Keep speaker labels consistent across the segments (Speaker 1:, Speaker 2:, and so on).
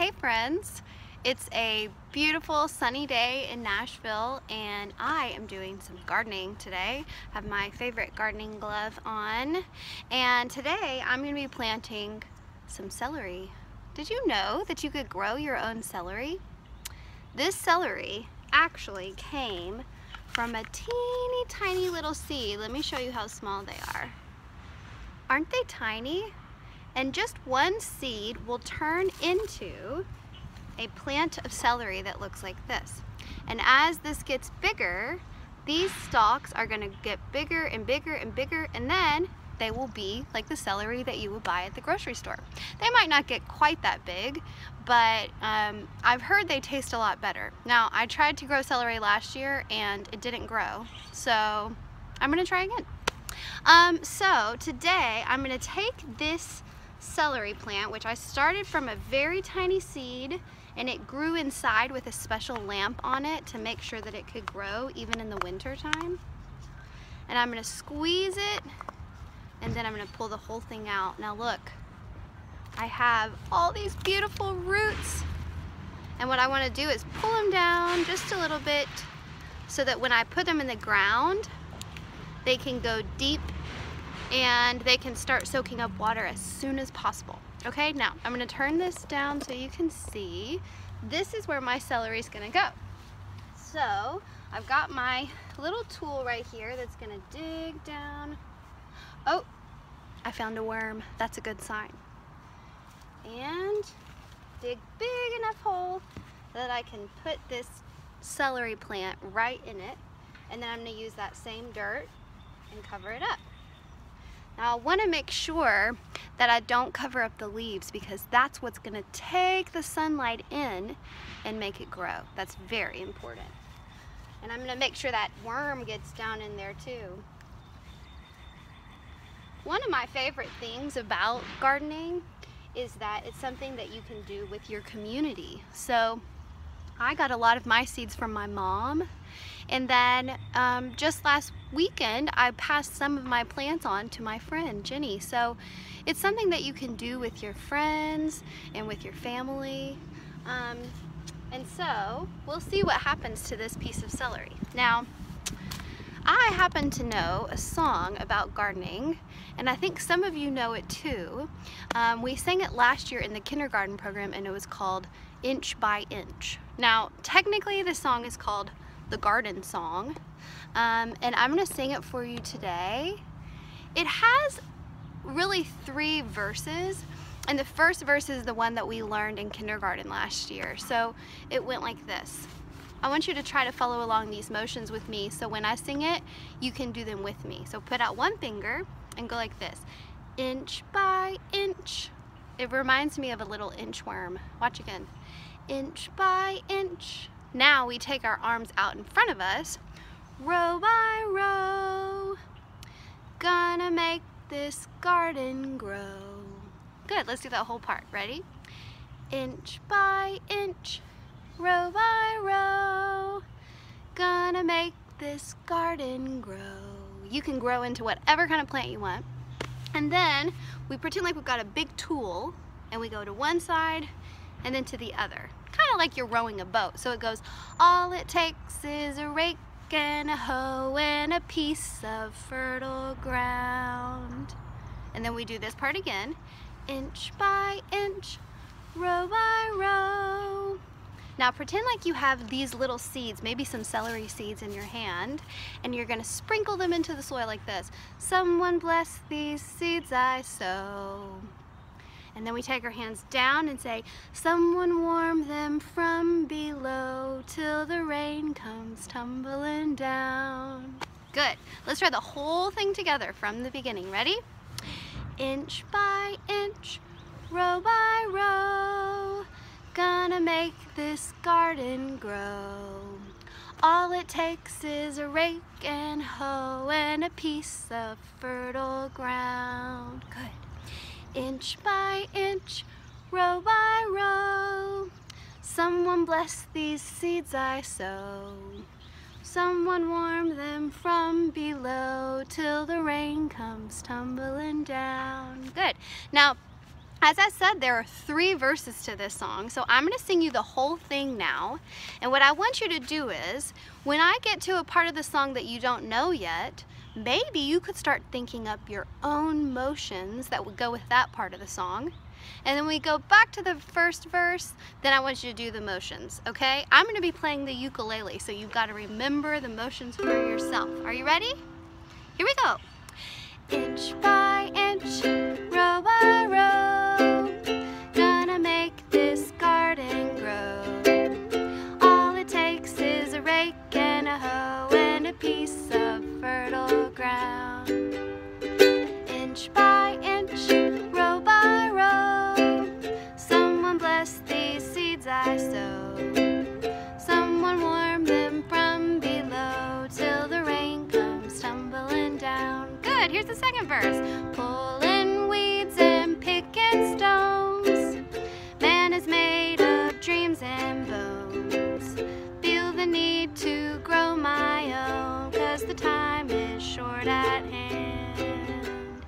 Speaker 1: Hey friends, it's a beautiful sunny day in Nashville and I am doing some gardening today. I have my favorite gardening glove on and today I'm going to be planting some celery. Did you know that you could grow your own celery? This celery actually came from a teeny tiny little seed. Let me show you how small they are. Aren't they tiny? And just one seed will turn into a plant of celery that looks like this. And as this gets bigger, these stalks are going to get bigger and bigger and bigger, and then they will be like the celery that you would buy at the grocery store. They might not get quite that big, but I've heard they taste a lot better. Now, I tried to grow celery last year and it didn't grow, so I'm going to try again. So today I'm going to take this celery plant, which I started from a very tiny seed, and it grew inside with a special lamp on it to make sure that it could grow even in the winter time. And I'm going to squeeze it, and then I'm going to pull the whole thing out. Now look, I have all these beautiful roots, and what I want to do is pull them down just a little bit so that when I put them in the ground, they can go deep and they can start soaking up water as soon as possible. Okay, now I'm going to turn this down so you can see. This is where my celery is going to go. So I've got my little tool right here that's going to dig down. Oh, I found a worm. That's a good sign. And dig big enough hole that I can put this celery plant right in it. And then I'm going to use that same dirt and cover it up. Now I want to make sure that I don't cover up the leaves because that's what's going to take the sunlight in and make it grow. That's very important. And I'm going to make sure that worm gets down in there too. One of my favorite things about gardening is that it's something that you can do with your community. So I got a lot of my seeds from my mom, and then just last weekend I passed some of my plants on to my friend Jenny. So it's something that you can do with your friends and with your family, and so we'll see what happens to this piece of celery. Now, I happen to know a song about gardening, and I think some of you know it too. We sang it last year in the kindergarten program, and it was called Inch by Inch. Now, technically the song is called the Garden Song, and I'm going to sing it for you today. It has really 3 verses, and the first verse is the one that we learned in kindergarten last year. So it went like this. I want you to try to follow along these motions with me, so when I sing it, you can do them with me. So put out one finger and go like this. Inch by inch. It reminds me of a little inchworm. Watch again. Inch by inch. Now we take our arms out in front of us, row by row. Gonna make this garden grow. Good, let's do that whole part. Ready? Inch by inch, row by row. Gonna make this garden grow. You can grow into whatever kind of plant you want. And then we pretend like we've got a big tool and we go to one side and then to the other. Kind of like you're rowing a boat. So it goes, all it takes is a rake and a hoe and a piece of fertile ground. And then we do this part again. Inch by inch, row by row. Now pretend like you have these little seeds, maybe some celery seeds in your hand, and you're going to sprinkle them into the soil like this. Someone bless these seeds I sow. And then we take our hands down and say, someone warm them from below till the rain comes tumbling down. Good. Let's try the whole thing together from the beginning. Ready? Inch by inch, row by row. Gonna make this garden grow. All it takes is a rake and hoe and a piece of fertile ground. Good. Inch by inch, row by row. Someone bless these seeds I sow. Someone warm them from below till the rain comes tumbling down. Good. Now, As I said, there are 3 verses to this song, so I'm going to sing you the whole thing now. And what I want you to do is, when I get to a part of the song that you don't know yet, maybe you could start thinking up your own motions that would go with that part of the song. And then we go back to the first verse, then I want you to do the motions, okay? I'm going to be playing the ukulele, so you've got to remember the motions for yourself. Are you ready? Here we go. Inch by inch, row by row, gonna make this garden grow. All it takes is a rake and a hoe and a piece of fertile ground. Inch by inch, row by row, someone bless these seeds I sow. Someone warm them from below till the rain comes tumbling down. Good, here's the second verse. Pulling weeds and picking stones, man is made of dreams and bones. Feel the need to grow my own, 'cause the time is short at hand.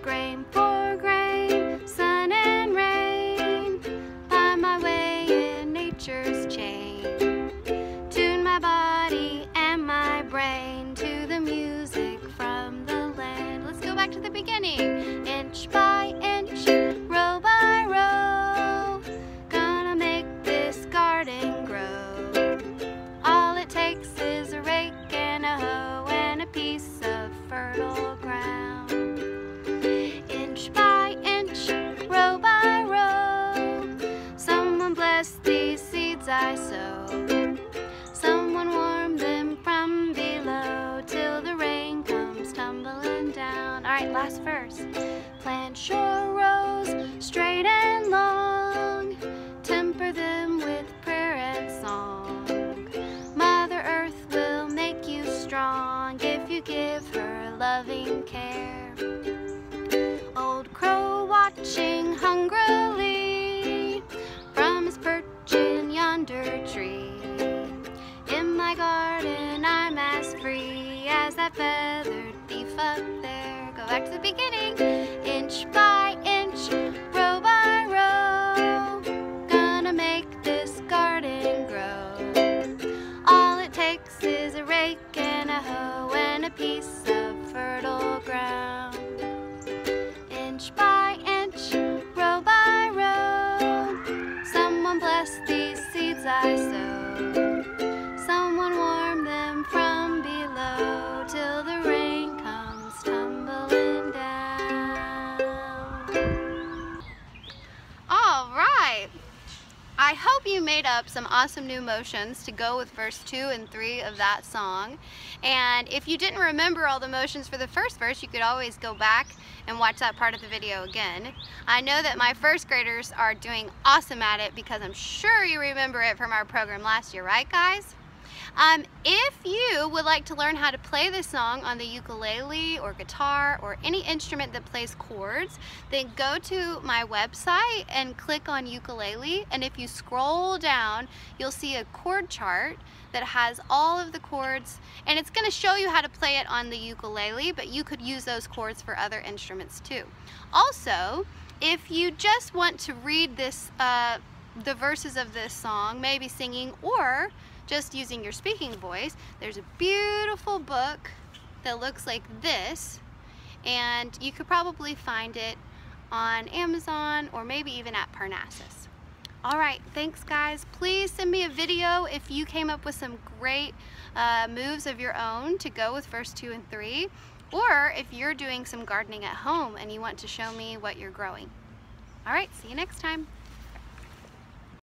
Speaker 1: Grain for grain, sun and rain, find my way in nature's chain. Tune my body and my brain to the music from the land. Let's go back to the beginning. Inch by inch, row by row, gonna make this garden grow. All it takes is a rake and a hoe and a piece of fertile ground. Inch by inch, row by row, someone bless these seeds I sow. Someone warm them from below till the rain comes tumbling down. All right, last verse. Plant your rows straight and long, temper them with prayer and song. Mother Earth will make you strong if you give her loving care. Old crow watching hungrily from his perch in yonder tree. In my garden I'm as free as that feathered thief up there. Go back to the beginning. Inch by inch, row by row, gonna make this garden grow. All it takes is a rake and a hoe and a piece of fertile ground. Inch by inch, row by row, someone bless these seeds I sow. Someone warm them from below till the rain comes tumbling down. All right. I hope you made up some awesome new motions to go with verse 2 and 3 of that song. And if you didn't remember all the motions for the first verse, you could always go back and watch that part of the video again. I know that my first graders are doing awesome at it because I'm sure you remember it from our program last year, right guys? If you would like to learn how to play this song on the ukulele or guitar or any instrument that plays chords, then go to my website and click on ukulele, and if you scroll down you'll see a chord chart that has all of the chords, and it's going to show you how to play it on the ukulele, but you could use those chords for other instruments too. Also, if you just want to read this the verses of this song, maybe singing or just using your speaking voice, there's a beautiful book that looks like this, and you could probably find it on Amazon or maybe even at Parnassus. All right, thanks guys. Please send me a video if you came up with some great moves of your own to go with verse 2 and 3, or if you're doing some gardening at home and you want to show me what you're growing. All right, see you next time.